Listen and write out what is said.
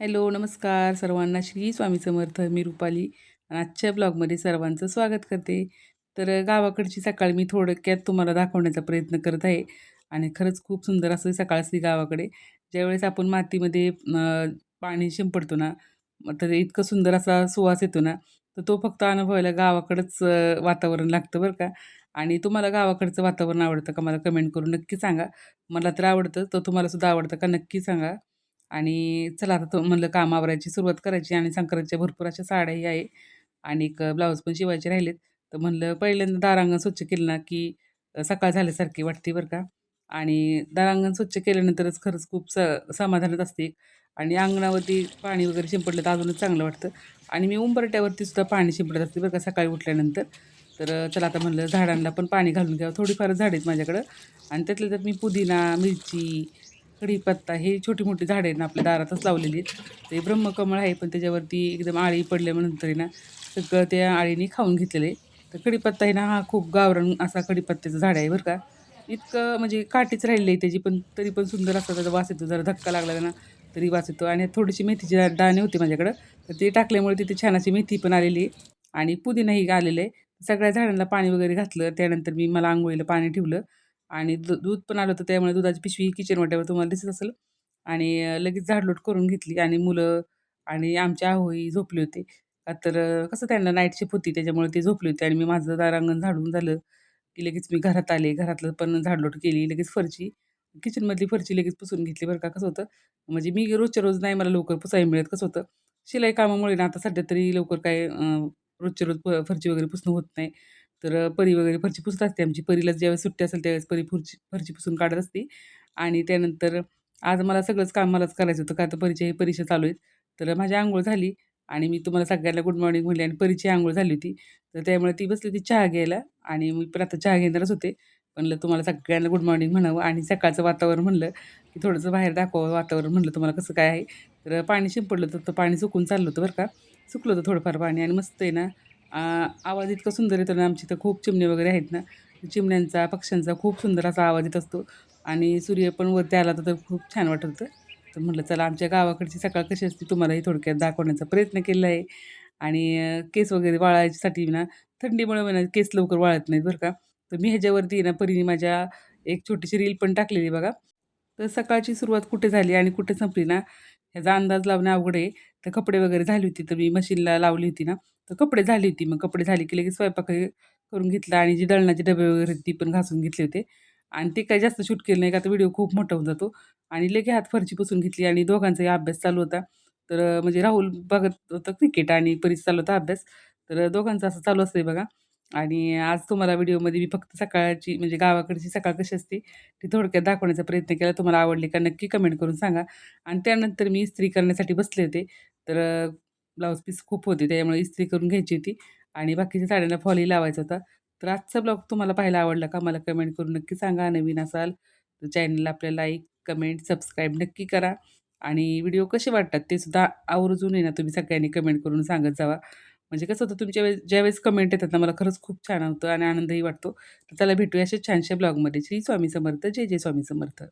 Hello, नमस्कार सर्वांना. श्री स्वामी समर्थ. मी रुपाली आणि आजच्या ब्लॉगमध्ये सर्वांचं स्वागत करते. तर गावाकडची सकाळ मी थोडक्यात तुम्हाला दाखवण्याचा प्रयत्न करत आहे आणि खरंच खूप सुंदर असं सकाळ असते गावाकडे. ज्यावेळेस आपण मातीमध्ये पाणी शिंपडतो ना, मग तर इतकं सुंदर असा सुवास येतो ना, तर तो फक्त अनुभवायला गावाकडंच वातावरण लागतं बरं का. आणि तुम्हाला गावाकडचं वातावरण आवडतं का? मला कमेंट करून नक्की सांगा. मला तर आवडतं, तर तुम्हाला सुद्धा आवडतं का? नक्की सांगा. आणि चला आता तो म्हणलं काम आवरायची सुरुवात करायची आणि संक्रांतीच्या भरपूर अशा साड्याही आहे आणि एक ब्लाऊज पण शिवायचे राहिलेत. तर म्हणलं पहिल्यांदा दारांगण स्वच्छ केलं ना, की सकाळ झाल्यासारखी वाटते बरं का. आणि दारांगण स्वच्छ केल्यानंतरच खरंच खूप समाधानात असते आणि अंगणावरती पाणी वगैरे शिंपडलं तर अजूनच चांगलं वाटतं. आणि मी उंबरठ्यावरती सुद्धा पाणी शिंपडत असते बरं का सकाळी उठल्यानंतर. तर चला आता म्हणलं झाडांना पण पाणी घालून घ्यावं. थोडीफार झाडं आहेत माझ्याकडं आणि त्यातल्या त्यात मी पुदिना, मिरची, कढीपत्ता हे छोटी-मोठी झाडं आहेत ना आपल्या दारातच लावलेली आहेत. ते ब्रह्मकमळ आहे, पण त्याच्यावरती एकदम आळी पडल्यानंतर आहे ना, सगळं त्या आळीनी खाऊन घेतलेलं आहे. तर कढीपत्ता आहे ना, हा खूप गावरान असा कढीपत्त्याचं झाड आहे बरं का. इतकं म्हणजे काठीच राहिलेली आहे त्याची, पण तरी पण सुंदर असा त्याचा वास येतो. जरा धक्का लागला ना, तरी वास येतो आणि थोडीशी मेथीची दाणे होते माझ्याकडं, तर ते टाकल्यामुळे तिथे छान अशी मेथी पण आलेली आहे आणि पुदिनाही आलेलं आहे. सगळ्या झाडांना पाणी वगैरे घातलं. त्यानंतर मला अंघोळीला पाणी ठेवलं आणि दूध पण आलं होतं, त्यामुळे दुधाची पिशवी किचन वाट्यावर तुम्हाला दिसत असेल आणि लगेच झाडलोट करून घेतली आणि मुलं आणि आमच्या आहोई झोपले होते. तर कसं त्यांना नाईट शिफ्ट होती त्याच्यामुळे ते झोपले होते आणि मी माझं दारांगण झाडून झालं, की लगेच मी घरात आले. घरातलं पण झाडलोट केली. लगेच किचनमधली फरशी लगेच पुसून घेतली बरं का. कसं होतं, म्हणजे मी रोजच्या रोज नाही मला लवकर पुसायला मिळत. कसं होतं, शिलाई कामामुळे ना आता सध्या तरी लवकर काय रोजच्या रोज फरशी वगैरे पुसणं होत नाही. तर परी वगैरे फरशी पुसत असते आमची. परीला ज्यावेळेस सुट्टी असेल त्यावेळेस परी फरशी पुसून काढत असते आणि त्यानंतर आज मला सगळंच काम मलाच करायचं होतं, का तर परीक्षाही परीक्षा चालू आहेत. तर माझी अंघोळ झाली आणि मी तुम्हाला सगळ्यांना गुड मॉर्निंग म्हणले आणि परीची अंघोळ झाली होती. तर त्यामुळे ती बसली होती चहा घ्यायला आणि मी पण आता चहा घेणारच होते. म्हणलं तुम्हाला सगळ्यांना गुड मॉर्निंग म्हणावं आणि सकाळचं वातावरण म्हणलं, की थोडंसं बाहेर दाखवावं वातावरण म्हणलं तुम्हाला कसं काय आहे. तर पाणी शिंपडलं होतं, तर पाणी सुकून चाललं होतं बरं का. सुकलं होतं थोडंफार पाणी आणि मस्त आहे ना, आवाज इतका सुंदर येतो ना, आमच्या इथं खूप चिमणी वगैरे आहेत ना, चिमण्यांचा, पक्ष्यांचा खूप सुंदर असा आवाज येत असतो आणि सूर्य पण वरती आला तर खूप छान वाटत होतं. तर म्हटलं चला आमच्या गावाकडची सकाळ कशी असते तुम्हालाही थोडक्यात दाखवण्याचा प्रयत्न केला आहे आणि केस वगैरे वाळायसाठी ना थंडीमुळे म्हणा केस लवकर वाळत नाहीत बरं का. तर मी ह्याच्यावरती ना परीने माझ्या एक छोटीशी रील पण टाकलेली बघा. तर सकाळची सुरुवात कुठे झाली आणि कुठे संपली ना, ह्याचा अंदाज लावणं अवघड आहे. तर कपडे वगैरे झाली होती, तर मी मशीनला लावली होती ना, तर कपडे झाली होती. मग कपडे झाले की लगेच स्वयंपाक हे करून घेतला आणि जी दळणाचे डबे वगैरे ती पण घासून घेतले होते आणि ते काही जास्त शूट केलं नाही का, तर व्हिडिओ खूप मोठा होऊन जातो आणि लगे हात फरची पुसून घेतली आणि दोघांचाही अभ्यास चालू होता. तर म्हणजे राहुल बघत होता क्रिकेट आणि परीचा चालू होता अभ्यास. तर दोघांचं असं चालू असतंय बघा आणि आज तुम्हाला व्हिडिओमध्ये मी फक्त सकाळची म्हणजे गावाकडची सकाळ कशी असते, ती थोडक्यात दाखवण्याचा प्रयत्न केला. तुम्हाला आवडली का नक्की कमेंट करून सांगा. आणि त्यानंतर मी इस्त्री करण्यासाठी बसले होते. तर ब्लाउज पीस खूप होते त्यामुळे इस्त्री करून घ्यायची होती आणि बाकीच्या साड्यांना फॉलही लावायचा होता. तर आजचा ब्लॉग तुम्हाला पाहायला आवडला का? मला कमेंट करून नक्की सांगा. नवीन असाल तर चॅनलला आपल्या लाईक, कमेंट, सबस्क्राईब नक्की करा आणि व्हिडिओ कसे वाटतात ते सुद्धा आवर्जून आहे ना तुम्ही सगळ्यांनी कमेंट करून सांगत जावा. म्हणजे कसं होतं तुमच्या ज्यावेळेस कमेंट येतात ना मला खरंच खूप छान होतं आणि आनंदही वाटतो. तर चला भेटूया अशा छानशा ब्लॉगमध्ये. श्री स्वामी समर्थ. जय जय स्वामी समर्थ.